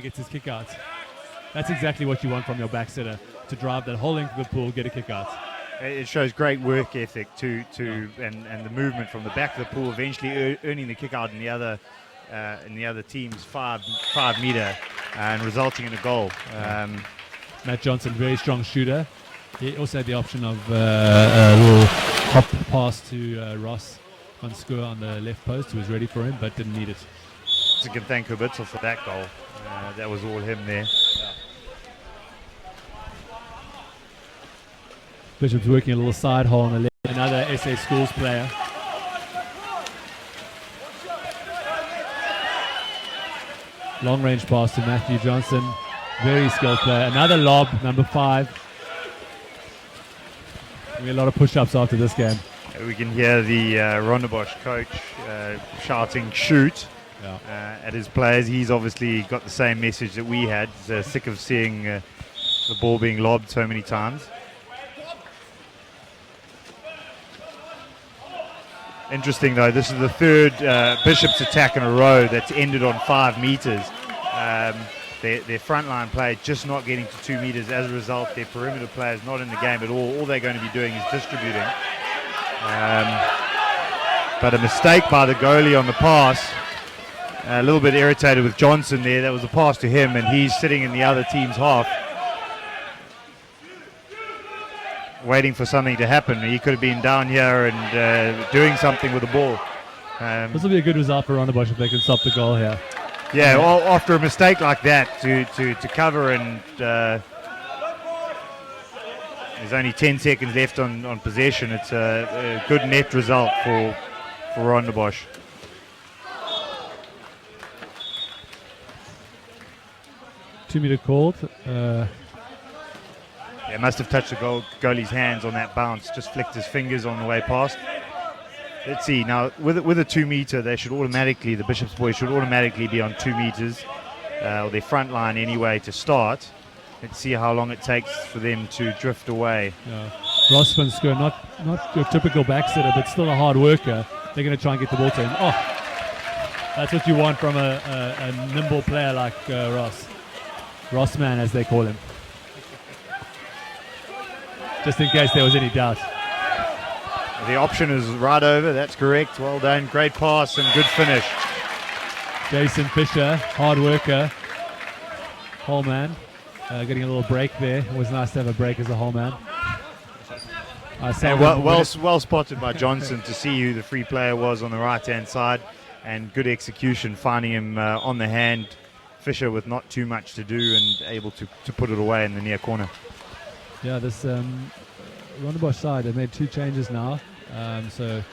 gets his kick out. That's exactly what you want from your back setter, to drive that whole length of the pool, get a kick out. It shows great work ethic and the movement from the back of the pool, eventually earning the kick out in the other team's 5 meter and resulting in a goal. Matt Johnson, very strong shooter. He also had the option of a little hop pass to Ross van Schoor on the left post, who was ready for him but didn't need it. So you can thank Hubitzel for that goal. That was all him there. Bishop's working a little side hole on the left. Another SA Schools player. Long range pass to Matthew Johnson. Very skilled player. Another lob, number 5. We get a lot of push-ups after this game. We can hear the Rondebosch coach shouting shoot at his players. He's obviously got the same message that we had. He's sick of seeing the ball being lobbed so many times. Interesting though, this is the third Bishop's attack in a row that's ended on 5 meters. Their frontline player just not getting to 2 meters. As a result, their perimeter players not in the game at all. All they're going to be doing is distributing. But a mistake by the goalie on the pass. A little bit irritated with Johnson there. That was a pass to him, and he's sitting in the other team's half, waiting for something to happen. He could have been down here and doing something with the ball. This will be a good result for Rondebosch if they can stop the goal here. Yeah, well, after a mistake like that, to cover and there's only 10 seconds left on possession. It's a good net result for Rondebosch. Two-meter called. Yeah, must have touched the goalie's hands on that bounce. Just flicked his fingers on the way past. Let's see now. With a 2 meter, they should automatically, the Bishop's boys should automatically be on 2 meters, or their front line anyway to start. Let's see how long it takes for them to drift away. Yeah. Ross van Schoor, not your typical backsetter, but still a hard worker. They're going to try and get the ball to him. Oh, that's what you want from a nimble player like Ross. Rossman, as they call him. Just in case there was any doubt. The option is right over. That's correct. Well done. Great pass and good finish. Jason Fisher, hard worker. Whole man. Getting a little break there. It was nice to have a break as a whole man. And well spotted by Johnson to see who the free player was on the right-hand side. And good execution, finding him on the hand. Fisher with not too much to do and able to put it away in the near corner. Yeah, this Rondebosch side, they've made 2 changes now. Good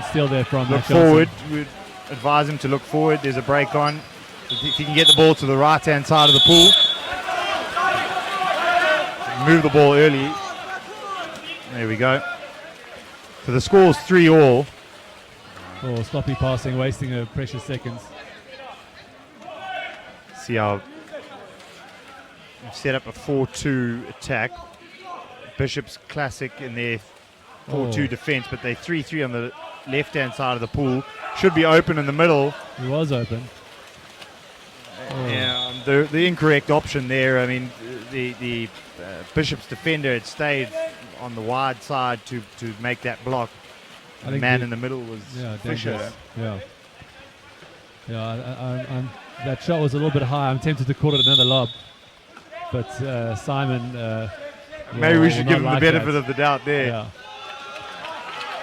steal there from Look forward. We'd advise him to look forward. There's a break on. If he can get the ball to the right-hand side of the pool, move the ball early. There we go. So the score's 3-3. Oh, sloppy passing, wasting a precious seconds. See how we've set up a 4-2 attack. Bishop's classic in their 4-2 defense, but they 3-3 on the left-hand side of the pool. Should be open in the middle. He was open. Yeah, the incorrect option there. I mean, the Bishop's defender had stayed on the wide side to make that block. The man in the middle was Fisher. Yeah, that shot was a little bit high. I'm tempted to call it another lob, but Simon. Maybe we should give him the benefit of the doubt there. Yeah.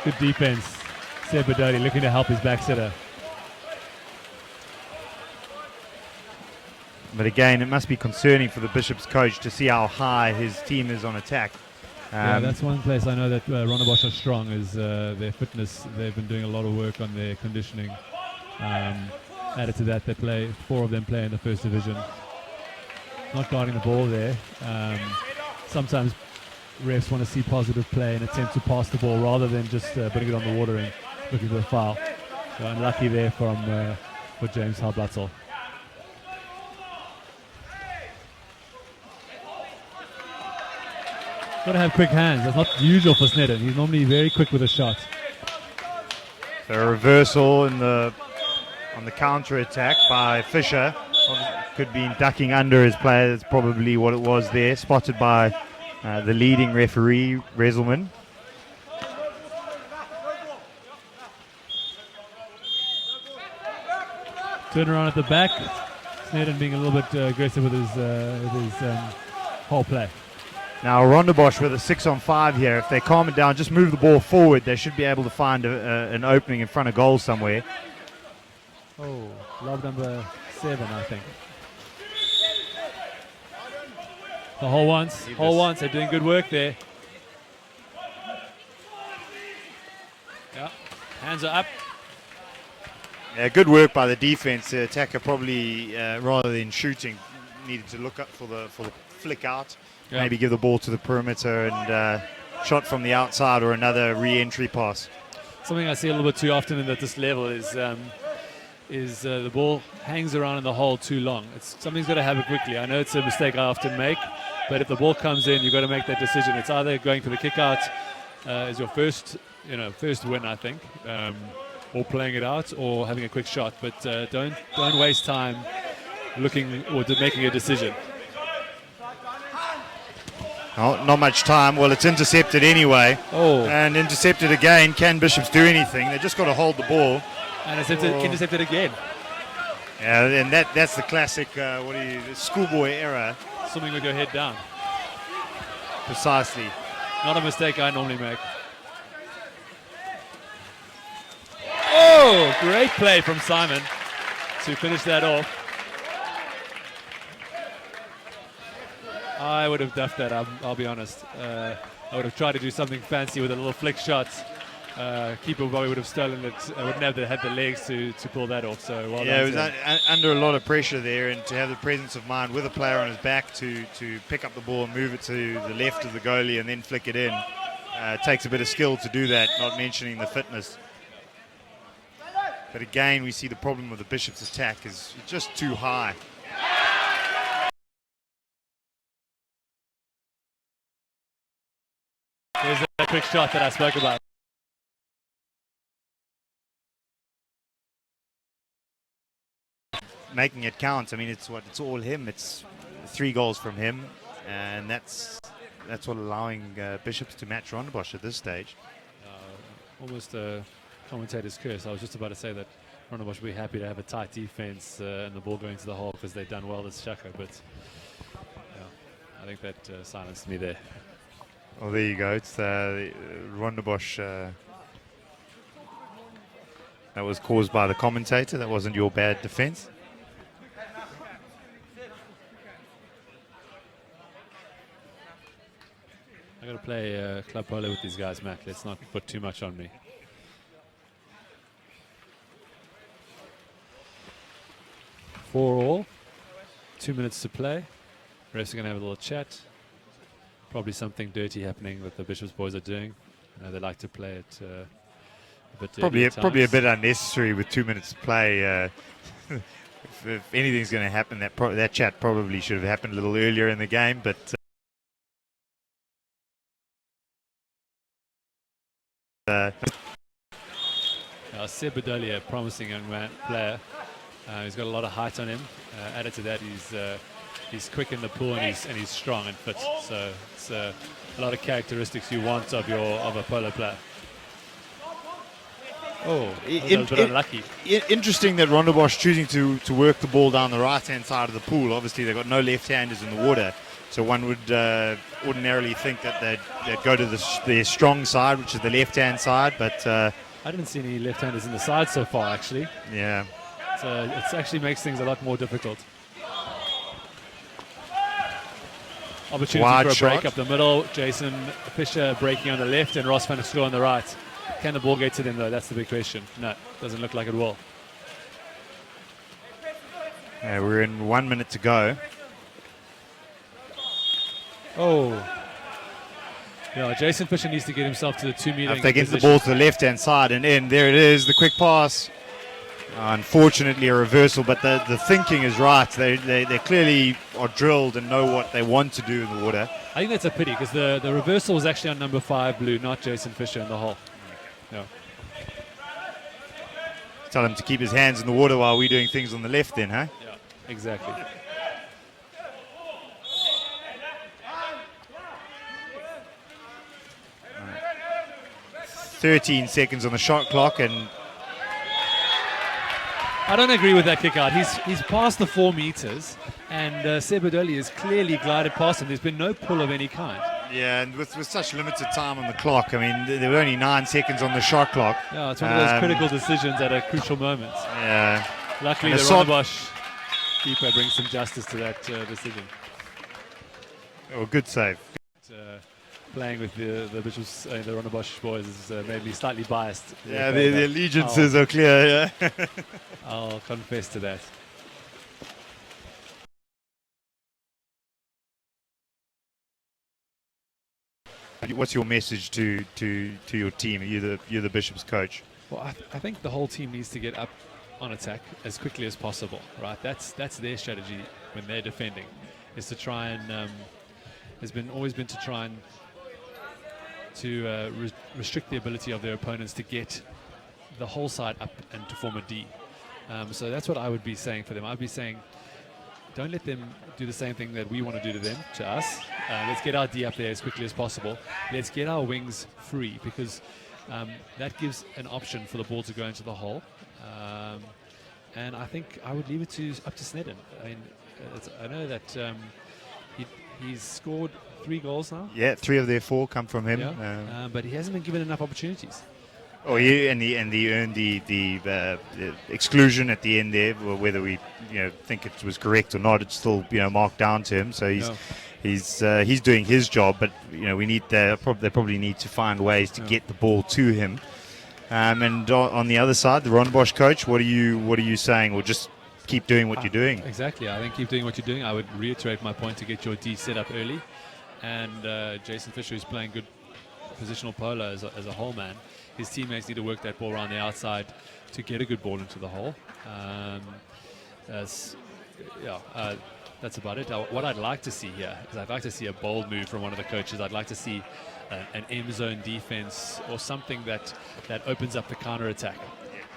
Good defense. Seb Badodi looking to help his back setter. But again, it must be concerning for the Bishop's coach to see how high his team is on attack. Yeah, that's one place I know that Rondebosch are strong is their fitness. They've been doing a lot of work on their conditioning. Added to that, 4 of them play in the first division. Not guarding the ball there. Sometimes refs want to see positive play and attempt to pass the ball rather than just putting it on the water and looking for a foul. So unlucky there for James Halblatzel. Got to have quick hands. That's not usual for Sneddon. He's normally very quick with a shot. So a reversal on the counter attack by Fisher. could have been ducking under his player. That's probably what it was there. Spotted by the leading referee, Reselman. Turn around at the back. Snedden being a little bit aggressive with his whole play. Now Rondebosch with a 6-on-5 here. If they calm it down, just move the ball forward, they should be able to find an opening in front of goal somewhere. Oh, lob number 7, I think. The whole once. They're doing good work there. Yeah, hands are up. Yeah, good work by the defense. The attacker probably, rather than shooting, needed to look up for the flick out. Yeah. Maybe give the ball to the perimeter and shot from the outside or another re-entry pass. Something I see a little bit too often at this level is the ball hangs around in the hole too long. Something's got to happen quickly. I know it's a mistake I often make, but if the ball comes in, you've got to make that decision. It's either going for the kick out as your first win, I think, or playing it out, or having a quick shot. But don't waste time looking or making a decision. Oh, not much time. Well, it's intercepted anyway. Oh. And intercepted again. Can Bishops do anything? They've just got to hold the ball. And it's intercepted again. Yeah, and that's the classic schoolboy error. Swimming with your head down. Precisely. Not a mistake I normally make. Oh, great play from Simon to finish that off. I would have duffed that, I'll be honest. I would have tried to do something fancy with a little flick shot. Keeper probably would have stolen it. Wouldn't have had the legs to pull that off. So well yeah, done. It was under a lot of pressure there, and to have the presence of mind with a player on his back to pick up the ball and move it to the left of the goalie and then flick it in. Takes a bit of skill to do that, not mentioning the fitness. But again, we see the problem with the Bishops' attack is just too high. There's a quick shot that I spoke about. Making it count. I mean, it's all him. It's 3 goals from him, and that's what allowing Bishops to match Rondebosch at this stage. Almost a commentator's curse. I was just about to say that Rondebosch will be happy to have a tight defense and the ball going to the hole because they've done well this chukka, but I think that silenced me there. Well, there you go. It's Rondebosch. That was caused by the commentator. That wasn't your bad defense. I got to play club polo with these guys, Matt. Let's not put too much on me. Four all. 2 minutes to play. Refs are going to have a little chat. Probably something dirty happening that the Bishops boys are doing. They like to play it a bit dirty. Probably a bit unnecessary with 2 minutes to play. If anything's going to happen, that chat probably should have happened a little earlier in the game. But Seb Bedolia, promising young player. He's got a lot of height on him. Added to that, he's quick in the pool and he's strong and fit. So it's a lot of characteristics you want of a polo player. Oh, a bit unlucky. Interesting that Rondebosch choosing to work the ball down the right-hand side of the pool. Obviously, they've got no left-handers in the water, so one would ordinarily think that they'd go to their strong side, which is the left-hand side. But I didn't see any left-handers in the side so far, actually. Yeah. So it actually makes things a lot more difficult. Opportunity Wide for a shot. break up the middle. Jason Fisher breaking on the left and Ross van der Strohe on the right. Can the ball get to them, though? That's the big question. No, doesn't look like it will. Yeah, we're in 1 minute to go. Oh. Yeah, Jason Fisher needs to get himself to the 2 meter. If they get the ball to the left-hand side and in, there it is, the quick pass. Unfortunately, a reversal, but the thinking is right. They clearly are drilled and know what they want to do in the water. I think that's a pity because the reversal was actually on number 5 blue, not Jason Fisher in the hole. No. Tell him to keep his hands in the water while we're doing things on the left then, huh? Yeah, exactly. 13 seconds on the shot clock, and I don't agree with that kick out. He's past the 4 meters, and Sebedoli has clearly glided past him. There's been no pull of any kind. yeah, and with such limited time on the clock, I mean, there were only 9 seconds on the shot clock. Yeah, it's one of those critical decisions at a crucial moment. Yeah. Luckily, the Rondebosch keeper brings some justice to that decision. Oh, good save. Playing with the Bishops, the Rondebosch boys has made me slightly biased. Yeah, the allegiances are clear, yeah. I'll confess to that. What's your message to your team? You're the Bishops coach. Well, I think the whole team needs to get up on attack as quickly as possible, right? That's their strategy when they're defending, is to try and always been to try and restrict the ability of their opponents to get the whole side up and to form a D. So that's what I would be saying for them. I'd be saying, don't let them do the same thing that we want to do to them, to us. Let's get our D up there as quickly as possible. Let's get our wings free, because that gives an option for the ball to go into the hole. And I think I would leave it up to Snedden. I mean, I know that he's scored 3 goals now. Yeah, 3 of their 4 come from him. Yeah. But he hasn't been given enough opportunities. Oh, yeah, and he earned the exclusion at the end there. Whether we think it was correct or not, it's still marked down to him. So he's doing his job. But we need they probably need to find ways to get the ball to him. And on the other side, the Rondebosch coach, what are you saying? Well, just keep doing what you're doing. Exactly. I think keep doing what you're doing. I would reiterate my point to get your D set up early. And Jason Fisher, who's playing good positional polo as a whole man, his teammates need to work that ball around the outside to get a good ball into the hole. That's about it. What I'd like to see here is I'd like to see a bold move from one of the coaches. I'd like to see an M zone defense or something that opens up the counter attack.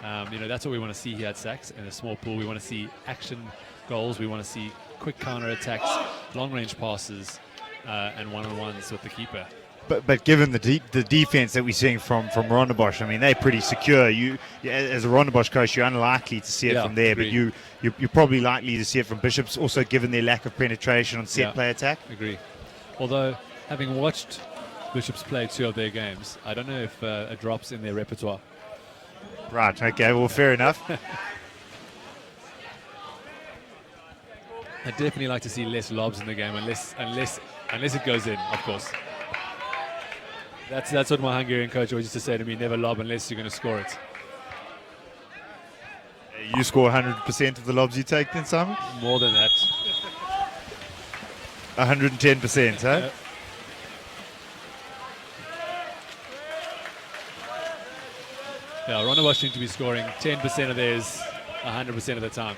That's what we want to see here at Sachs in a small pool. We want to see action goals. We want to see quick counter attacks, long range passes, and one-on-ones with the keeper. But given the defense that we're seeing from Rondebosch, I mean, they're pretty secure. You as a Rondebosch coach, you're unlikely to see it from there, agree. but you're probably likely to see it from Bishops, also given their lack of penetration on set play attack. Agree. Although, having watched Bishops play 2 of their games, I don't know if a drop's in their repertoire. Right, okay, well, fair enough. I'd definitely like to see less lobs in the game, unless it goes in, of course. That's what my Hungarian coach always used to say to me: never lob unless you're going to score it. You score 100% of the lobs you take, then, Simon? More than that. 110%, huh? Yeah, Rondebosch seem to be scoring 10% of theirs 100% of the time.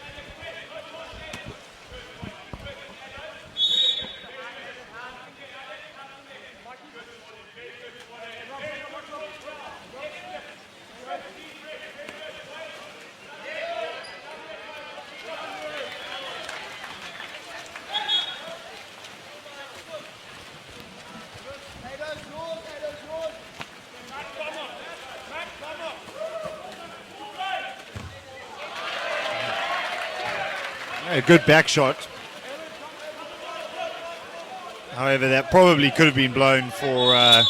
A good back shot. However, that probably could have been blown for a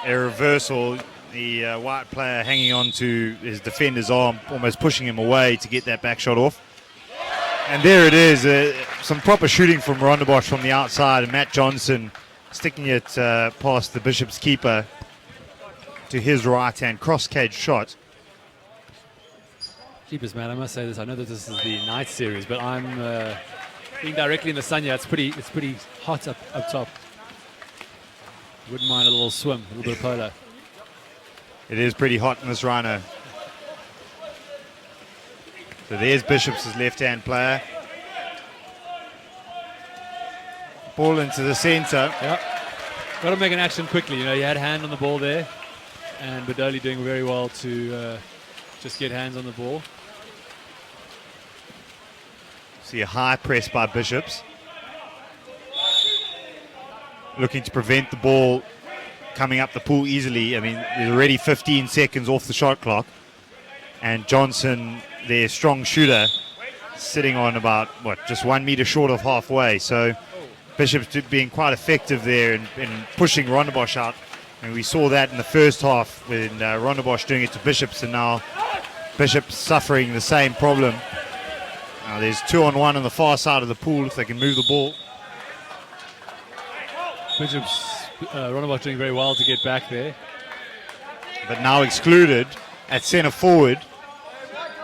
reversal. The white player hanging on to his defender's arm, almost pushing him away to get that back shot off. And there it is, some proper shooting from Rondebosch from the outside, and Matt Johnson sticking it past the Bishop's keeper to his right-hand cross-cage shot. Keepers, man, I must say this. I know that this is the night series, but I'm being directly in the sun. Yeah, it's pretty hot up top. Wouldn't mind a little swim, a little bit of polo. It is pretty hot in this rhino. So there's Bishop's left-hand player. Ball into the centre. Yeah, got to make an action quickly. You had a hand on the ball there, and Bedoli doing very well to just get hands on the ball. See a high press by Bishops. Looking to prevent the ball coming up the pool easily. I mean, there's already 15 seconds off the shot clock. And Johnson, their strong shooter, sitting on about, just 1 meter short of halfway. So Bishop's being quite effective there in pushing Rondebosch out. And we saw that in the first half when Rondebosch doing it to Bishops, and now Bishop's suffering the same problem. Now there's 2-on-1 on the far side of the pool if they can move the ball. Bishop's Rondebosch doing very well to get back there. But now excluded at centre forward.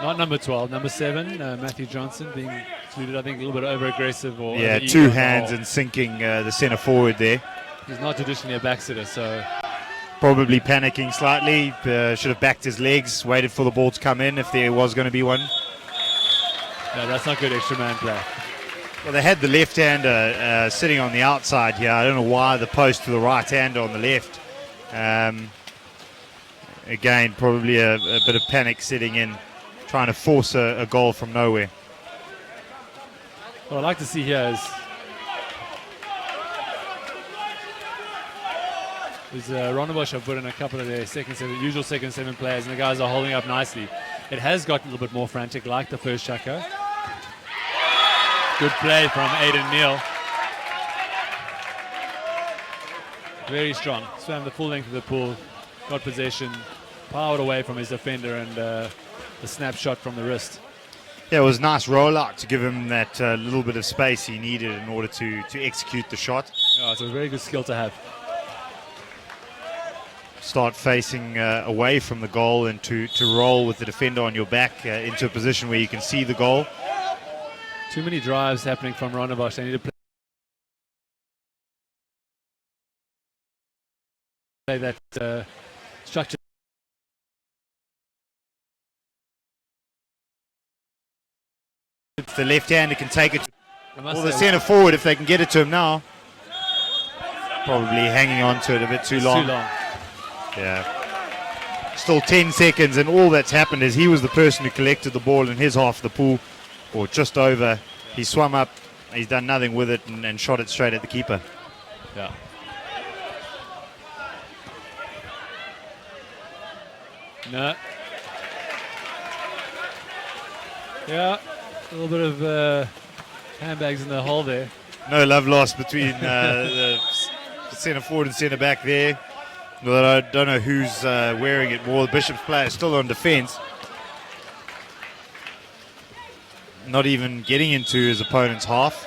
Not number 12, number 7, Matthew Johnson being excluded. I think a little bit over-aggressive. Or yeah, 2 hands and sinking the centre forward there. He's not traditionally a backsitter, so... Probably panicking slightly. Should have backed his legs, waited for the ball to come in if there was going to be one. No, that's not good extra man play. Well, they had the left-hander sitting on the outside here. I don't know why the post to the right-hander on the left. Again, probably a bit of panic setting in, trying to force a goal from nowhere. What I'd like to see here is Rondebosch have put in a couple of their usual second seven players, and the guys are holding up nicely. It has got a little bit more frantic, like the first chukka. Good play from Aidan Neal. Very strong. Swam the full length of the pool, got possession, powered away from his defender, and the snapshot from the wrist. Yeah, it was a nice rollout to give him that little bit of space he needed in order to execute the shot. Oh, so a very good skill to have. Start facing away from the goal and to roll with the defender on your back into a position where you can see the goal. Too many drives happening from Rondebosch. They need to play that structure. If the left-hander can take it, or the centre forward if they can get it to him now. Probably hanging on to it a bit too long. Too long. Yeah. Still 10 seconds, and all that's happened is he was the person who collected the ball in his half of the pool, or just over. He swum up, he's done nothing with it, and shot it straight at the keeper. Yeah. No. Yeah, a little bit of handbags in the hole there. No love lost between the centre forward and centre back there. Well, I don't know who's wearing it more. The Bishop's player is still on defence. Not even getting into his opponent's half.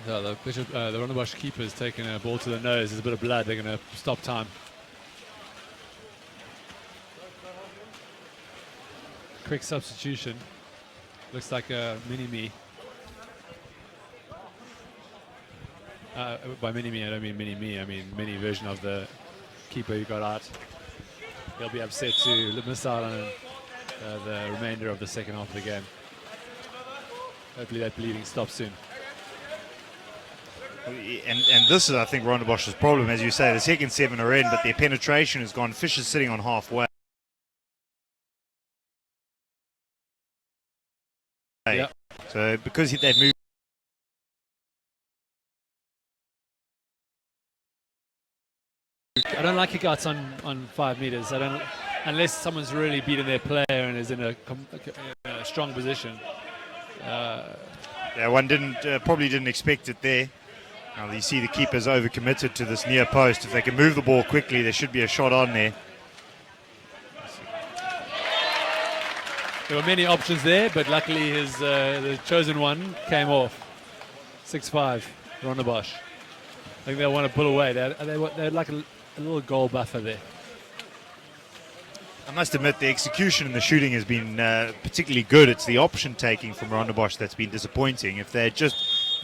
So the Rondebosch keeper's taking a ball to the nose. There's a bit of blood. They're going to stop time. Quick substitution. Looks like a mini-me. By mini-me, I don't mean mini-me. I mean mini version of the keeper who got out. He'll be upset to miss out on the remainder of the second half of the game. Hopefully that bleeding stops soon. And this is, I think, Rondebosch's problem. As you say, the second 7 are in, but their penetration has gone. Fish is sitting on halfway. Yeah. So because they've moved. I don't like kickouts on 5 meters. I don't, unless someone's really beaten their player and is in a strong position. Yeah, one probably didn't expect it there. Now you see the keeper's overcommitted to this near post. If they can move the ball quickly, there should be a shot on there. There were many options there, but luckily the chosen one came off. 6-5, Rondebosch. I think they want to pull away. They're like a little goal buffer there. I must admit the execution and the shooting has been particularly good. It's the option taking from Rondebosch that's been disappointing. If they had just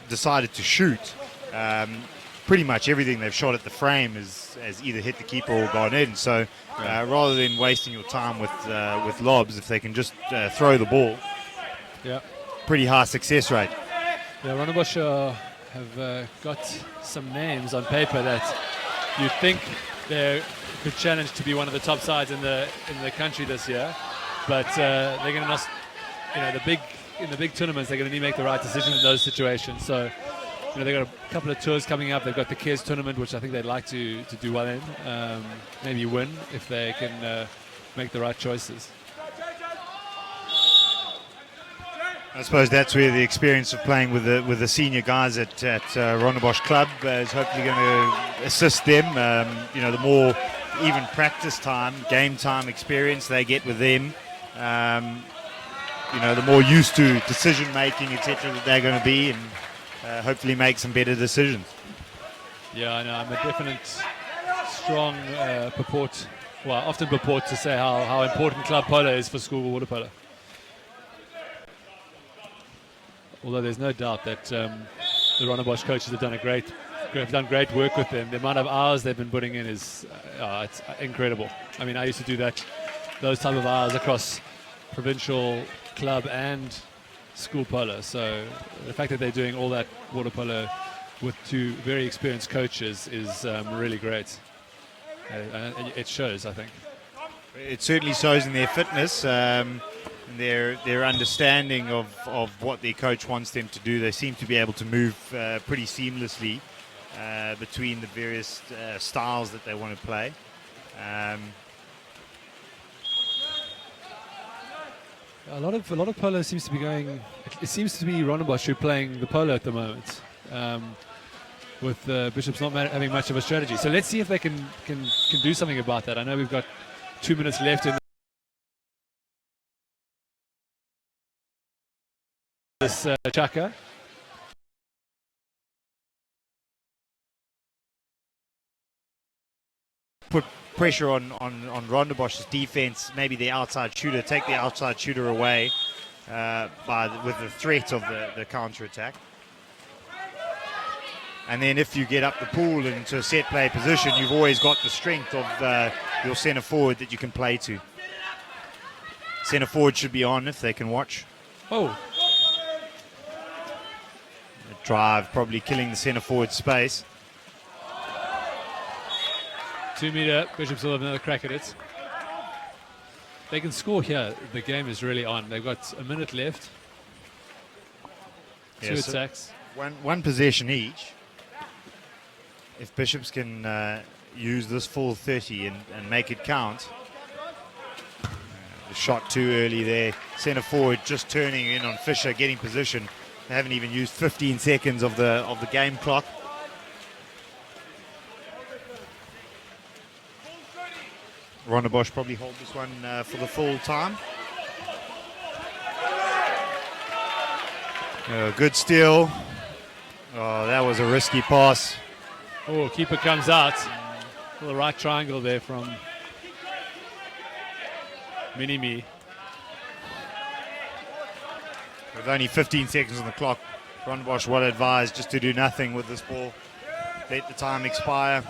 decided to shoot, pretty much everything they've shot at the frame has either hit the keeper or gone in. So rather than wasting your time with lobs, if they can just throw the ball, pretty high success rate. Yeah, Rondebosch have got some names on paper that you think they could challenge to be one of the top sides in the country this year, but they're going to, in the big tournaments, they're going to need to make the right decisions in those situations. So they've got a couple of tours coming up. They've got the Cares tournament, which I think they'd like to do well in. Maybe win if they can make the right choices. I suppose that's where the experience of playing with the senior guys at Rondebosch Club is hopefully going to assist them. The more even practice time, game time experience they get with them, the more used to decision making, etc., that they're going to be, and hopefully make some better decisions. Yeah, I know. I'm a definite, strong often purport to say how important club polo is for school water polo. Although there's no doubt that the Rondebosch coaches have done great work with them. The amount of hours they've been putting in is it's incredible. I mean, I used to do those type of hours across provincial, club, and school polo. So the fact that they're doing all that water polo with two very experienced coaches is really great. It shows, I think. It certainly shows in their fitness. Their understanding of what their coach wants them to do. They seem to be able to move pretty seamlessly between the various styles that they want to play. A lot of polo seems to be going. It seems to be Rondebosch who are playing the polo at the moment, with Bishops not having much of a strategy. So let's see if they can do something about that. I know we've got 2 minutes left in this chukka. Put pressure on Rondebosch's defense, maybe the outside shooter, take the outside shooter away with the threat of the counter-attack. And then if you get up the pool into a set play position, you've always got the strength of your centre forward that you can play to. Centre forward should be on if they can watch. Oh. Drive probably killing the centre forward space. 2 meter, Bishops will have another crack at it. They can score here. The game is really on. They've got a minute left. Two attacks. One possession each. If Bishops can use this full 30 and make it count. The shot too early there. Centre forward just turning in on Fisher, getting position. They haven't even used 15 seconds of the game clock. Rondebosch probably hold this one for the full time. Good steal. Oh, that was a risky pass. Oh, keeper comes out. The right triangle there from Mini-Me. With only 15 seconds on the clock, Rondebosch well advised just to do nothing with this ball. Let the time expire.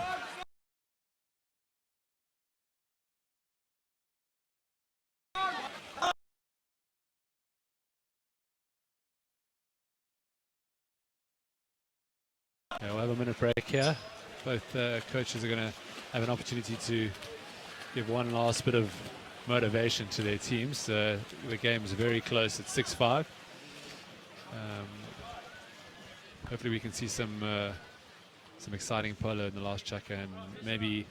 Yeah, we'll have a minute break here. Both coaches are going to have an opportunity to give one last bit of motivation to their teams. The game is very close. It's 6-5. Hopefully we can see some exciting polo in the last chukka, and maybe,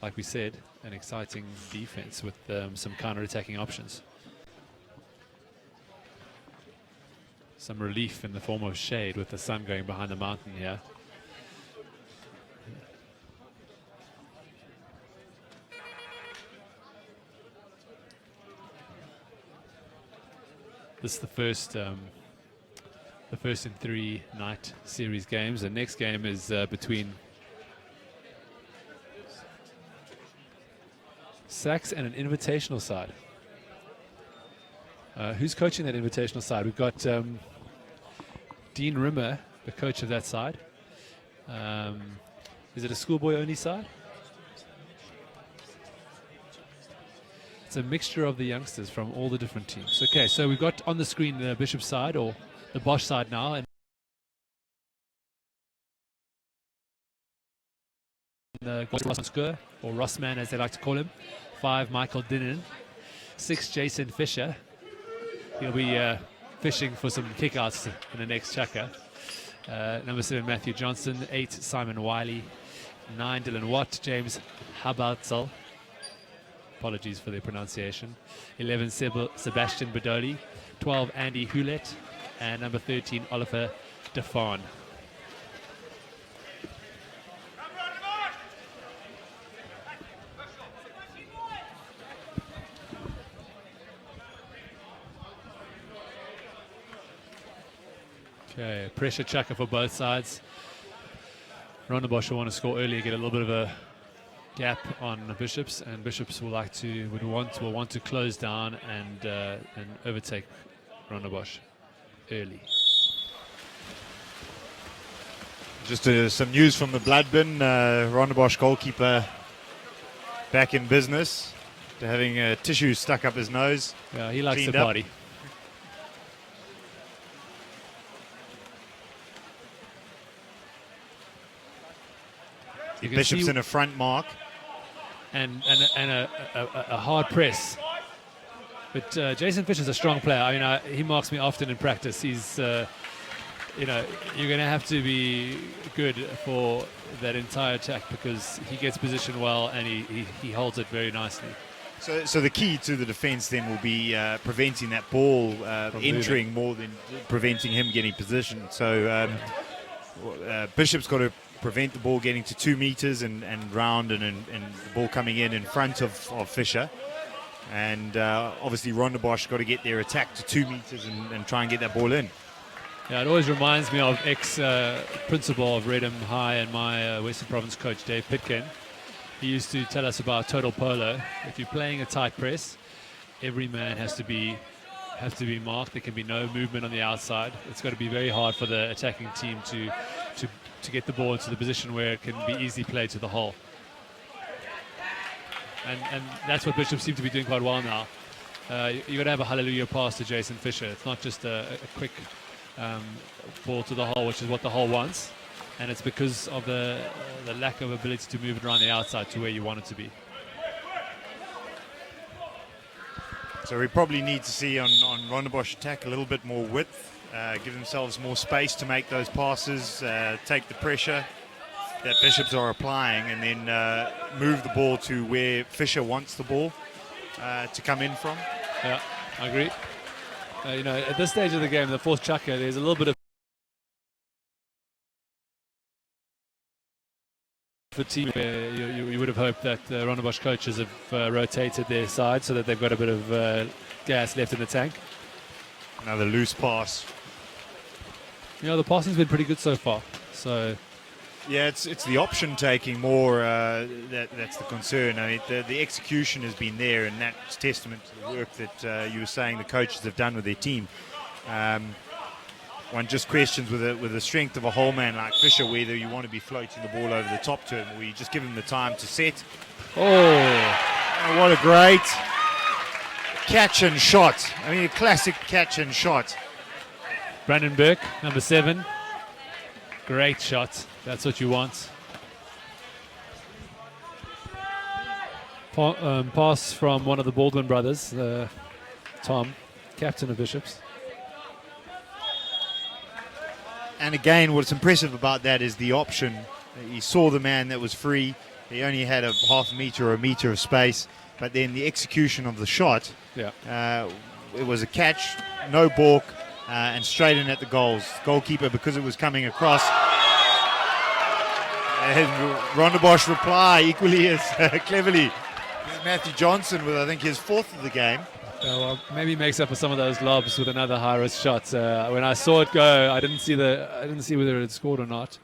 like we said, an exciting defense with some counter-attacking options. Some relief in the form of shade with the sun going behind the mountain here. This is the first in 3 night series games. The next game is between Sachs and an invitational side. Who's coaching that invitational side? We've got Dean Rimmer, the coach of that side. Is it a schoolboy only side? It's a mixture of the youngsters from all the different teams. Okay, so we've got on the screen the Bishop side, or the Bosch side now. And Rossman, or Rossman as they like to call him. 5, Michael Dinnan. 6, Jason Fisher. He'll be fishing for some kickouts in the next chukka. Number 7, Matthew Johnson. 8, Simon Wiley. 9, Dylan Watt. James Habartzel. Apologies for the pronunciation. 11, Sebastian Bedoli. 12, Andy Hewlett. And number 13, Oliver Defaan. Okay, pressure chukka for both sides. Rondebosch will want to score early, get a little bit of a gap on the Bishops, and Bishops will want to close down and overtake Rondebosch early. Just some news from the blood bin. Rondebosch goalkeeper back in business, having a tissue stuck up his nose. Yeah, he likes the Cleaned up. party. You can Bishop's see- in a front mark. and a hard press. But Jason Fisher's a strong player. I mean, he marks me often in practice. He's, you're going to have to be good for that entire attack because he gets positioned well and he holds it very nicely. So the key to the defence then will be preventing that ball entering more than preventing him getting position. So Bishop's got to prevent the ball getting to 2 meters and round and the ball coming in front of Fisher. And obviously Rondebosch got to get their attack to 2 meters and try and get that ball in. Yeah, it always reminds me of ex-principal of Redham High and my Western Province coach, Dave Pitkin. He used to tell us about total polo. If you're playing a tight press, every man has to be marked. There can be no movement on the outside. It's got to be very hard for the attacking team to get the ball into the position where it can be easily played to the hole. And that's what Bishop seem to be doing quite well now. You got to have a hallelujah pass to Jason Fisher. It's not just a quick ball to the hole, which is what the hole wants. And it's because of the lack of ability to move it around the outside to where you want it to be. So we probably need to see on Rondebosch attack a little bit more width, give themselves more space to make those passes, take the pressure that Bishops are applying, and then move the ball to where Fisher wants the ball to come in from. Yeah, I agree. At this stage of the game, the fourth chukka, there's a little bit of fatigue. You would have hoped that Rondebosch coaches have rotated their side so that they've got a bit of gas left in the tank. Another loose pass. The passing's been pretty good so far. So yeah, it's the option taking more that's the concern. I mean, the execution has been there, and that's testament to the work that you were saying the coaches have done with their team. One just questions with the strength of a whole man like Fisher whether you want to be floating the ball over the top to him or you just give him the time to set. Oh, what a great catch and shot. I mean, a classic catch and shot. Brandon Burke, number 7. Great shot. That's what you want. Pass from one of the Baldwin brothers, Tom, captain of Bishops. And again, what's impressive about that is the option. He saw the man that was free. He only had a half a meter or a meter of space. But then the execution of the shot, it was a catch, no balk, and straight in at the goals. Goalkeeper, because it was coming across. And Rondebosch reply equally as cleverly. This is Matthew Johnson with, I think, his 4th of the game. Well, maybe makes up for some of those lobs with another high-risk shot. When I saw it go, I didn't see whether it had scored or not,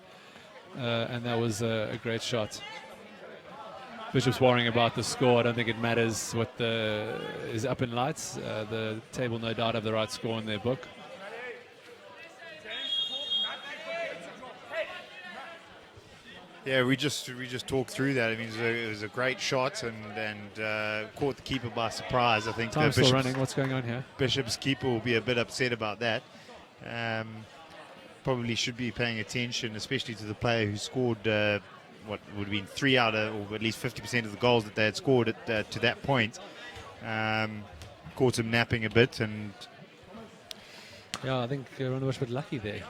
and that was a great shot. Bishop's worrying about the score. I don't think it matters what is up in lights. The table, no doubt, have the right score in their book. Yeah, we just talked through that. I mean, it was a great shot and caught the keeper by surprise. I think Time's still running. What's going on here? Bishop's keeper will be a bit upset about that. Probably should be paying attention, especially to the player who scored what would have been 3 out of, or at least 50% of the goals that they had scored to that point. Caught him napping a bit, and yeah, I think Rondebosch was lucky there.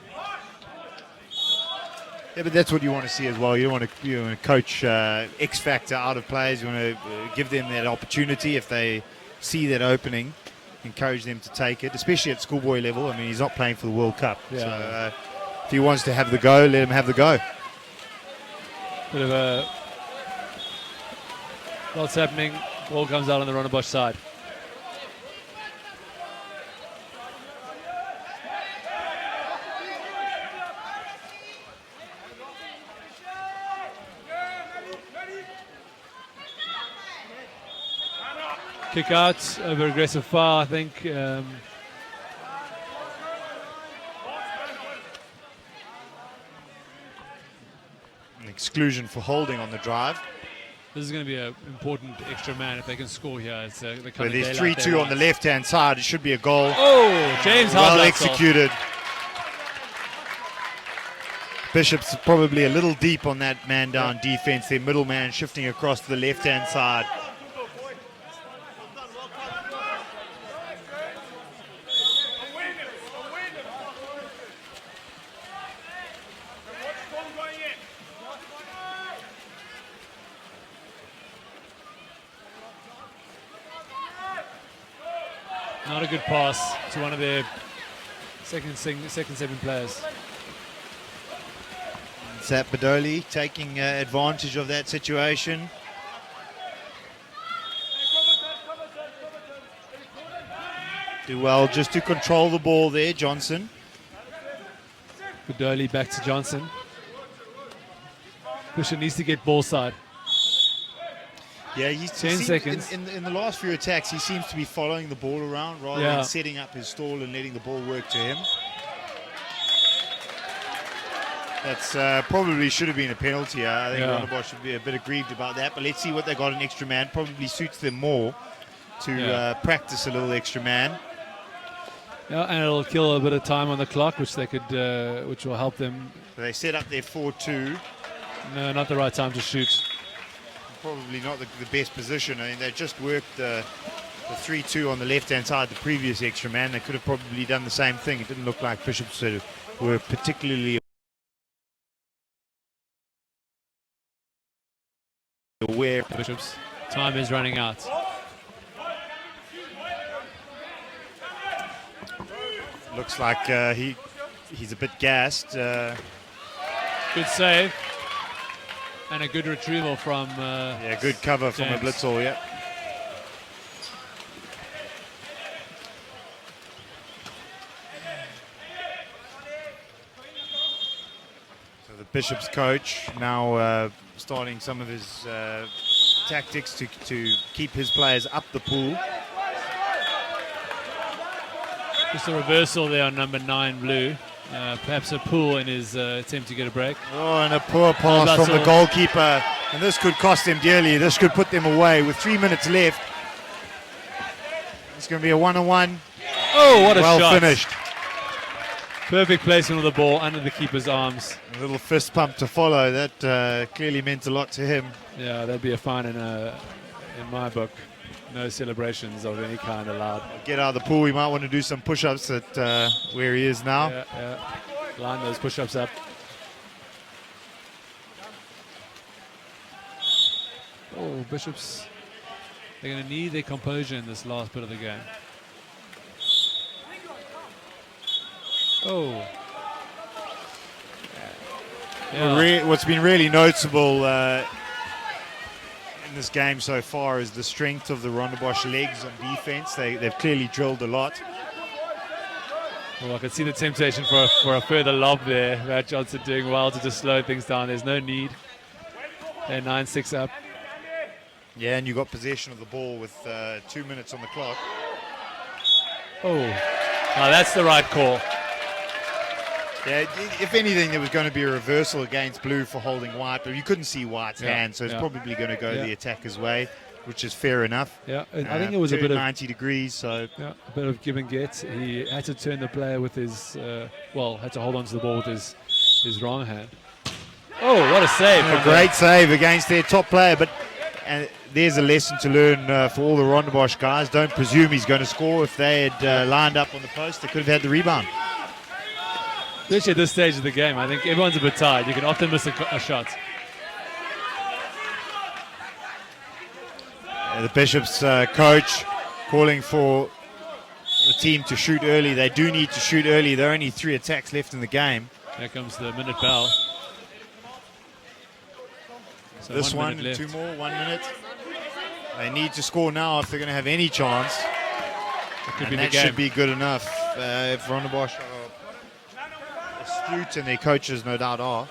Yeah, but that's what you want to see as well. You want to coach X factor out of players. You want to give them that opportunity if they see that opening, encourage them to take it, especially at schoolboy level. I mean, he's not playing for the World Cup, so if he wants to have the go, let him have the go. Bit of a what's happening. Ball comes out on the Rondebosch side. Kick out over aggressive foul, I think. An exclusion for holding on the drive. This is going to be an important extra man if they can score here. It's the kind But of there's daylight 3-2 they on the want. left-hand side. It should be a goal. Oh, James Well Howard. executed. Bishop's probably a little deep on that man-down defense. Their middle man shifting across to the left-hand side. Not a good pass to one of their second seven players. Zap Badoli taking advantage of that situation. Do well just to control the ball there, Johnson. Budoli back to Johnson. Bishop needs to get ball side. Yeah, he's 10 seconds. In the last few attacks, he seems to be following the ball around rather than setting up his stall and letting the ball work to him. That's probably should have been a penalty. I think Rondebosch should be a bit aggrieved about that. But let's see what they got an extra man. Probably suits them more to practice a little extra man. Yeah, and it'll kill a bit of time on the clock, which they could, which will help them. So they set up their 4-2. No, not the right time to shoot. Probably not the best position. I mean, they just worked the 3-2 on the left-hand side, the previous extra man. They could have probably done the same thing. It didn't look like Bishop sort of were particularly aware. Bishop's time is running out. Looks like he's a bit gassed. Good save. And a good retrieval from good cover from a James. Blitzel, yeah. So the Bishop's coach now starting some of his tactics to keep his players up the pool. Just a reversal there on number 9, Blue. Perhaps a pull in his attempt to get a break. Oh, and a poor pass from the goalkeeper. And this could cost them dearly. This could put them away with 3 minutes left. It's going to be a 1-on-1. Oh, what a shot. Well finished. Perfect placement of the ball under the keeper's arms. A little fist pump to follow. That clearly meant a lot to him. Yeah, that'd be a fine in my book. No celebrations of any kind allowed. Get out of the pool. We might want to do some push-ups at where he is now. Yeah. Line those push-ups up. Oh, Bishops. They're going to need their composure in this last bit of the game. Oh. Yeah. What's been really noticeable in this game so far is the strength of the Rondebosch legs on defense. They've clearly drilled a lot. Well, I can see the temptation for a further lob there. Matt Johnson doing well to just slow things down. There's no need. They're 9-6 up. Yeah, and you got possession of the ball with 2 minutes on the clock. Oh, now that's the right call. Yeah, if anything, there was going to be a reversal against Blue for holding White, but you couldn't see White's hand, so it's probably going to go the attacker's way, which is fair enough. Yeah, I think it was a bit of 90 degrees, so a bit of give and get. He had to turn the player with his, had to hold on to the ball with his wrong hand. Oh, what a save! a great save against their top player, but there's a lesson to learn for all the Rondebosch guys. Don't presume he's going to score. If they had lined up on the post, they could have had the rebound. Especially at this stage of the game, I think everyone's a bit tired. You can often miss a shot. The Bishops coach calling for the team to shoot early. They do need to shoot early. There are only 3 attacks left in the game. Here comes the minute bell. So This 1 one, minute left. 2 more, 1 minute. They need to score now if they're going to have any chance. It could And be the that game. should be good enough if Rondebosch are astute, and their coaches no doubt are.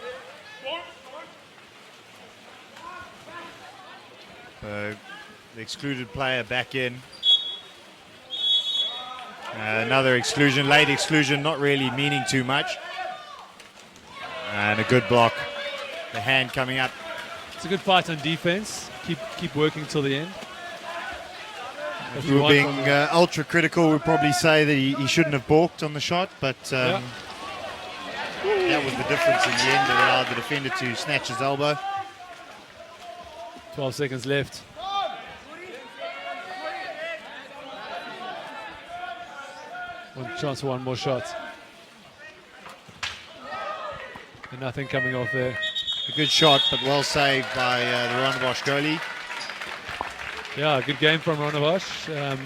The excluded player back in. Another exclusion, late exclusion, not really meaning too much. And a good block. The hand coming up. It's a good fight on defense. Keep working till the end. If we were being ultra critical, we'd probably say that he shouldn't have balked on the shot, but that was the difference in the end. It allowed the defender to snatch his elbow. 12 seconds left. One chance for one more shot. And nothing coming off there. A good shot, but well saved by the Rondebosch goalie. Yeah, good game from Rondebosch. Yeah,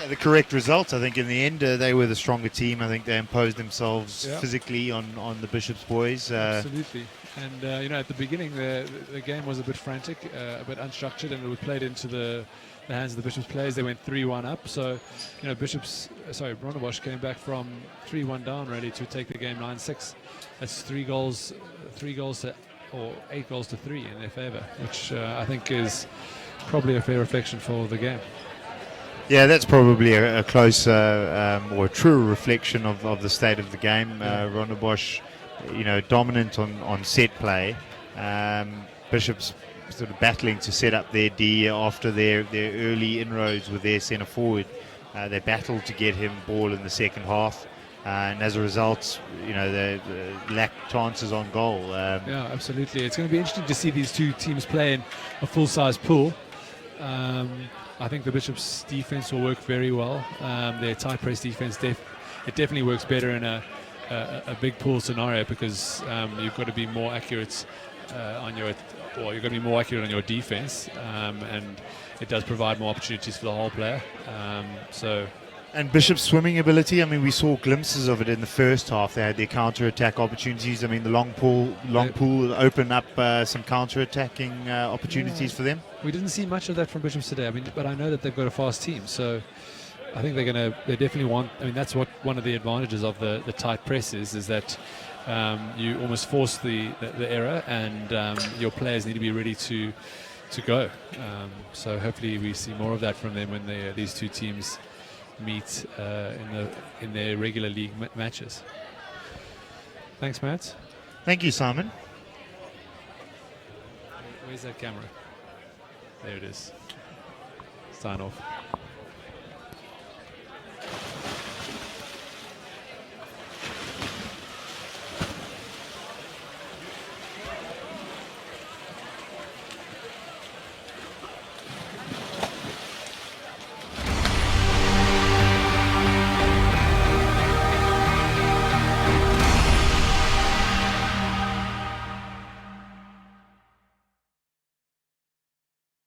the correct result, I think, in the end. They were the stronger team. I think they imposed themselves physically on the Bishops boys. Absolutely. And, at the beginning, the game was a bit frantic, a bit unstructured, and it was played into the hands of the Bishops players. They went 3-1 up. So, Rondebosch came back from 3-1 down, really, to take the game 9-6. That's 8 goals to 3 in their favour, which I think is probably a fair reflection for the game. Yeah, that's probably a close or a true reflection of the state of the game. Rondebosch, dominant on set play. Bishops sort of battling to set up their D after their early inroads with their centre forward. They battled to get him ball in the second half. And as a result, they lacked chances on goal. Yeah, absolutely. It's going to be interesting to see these two teams play in a full-size pool. I think the Bishops' defense will work very well. Their tight press defense, it definitely works better in a big pool scenario because you've got to be more accurate you've got to be more accurate on your defense, and it does provide more opportunities for the whole player. And Bishop's swimming ability, I mean, we saw glimpses of it in the first half. They had their counter-attack opportunities. I mean, the long pool opened up some counter-attacking opportunities for them. We didn't see much of that from Bishops today. I mean, but I know that they've got a fast team, so I think they definitely want. I mean, that's what one of the advantages of the tight press is that you almost force the error, and your players need to be ready to go. So hopefully we see more of that from them when these two teams meet in their regular league matches. Thanks, Matt. Thank you, Simon. Where's that camera? There it is. Sign off.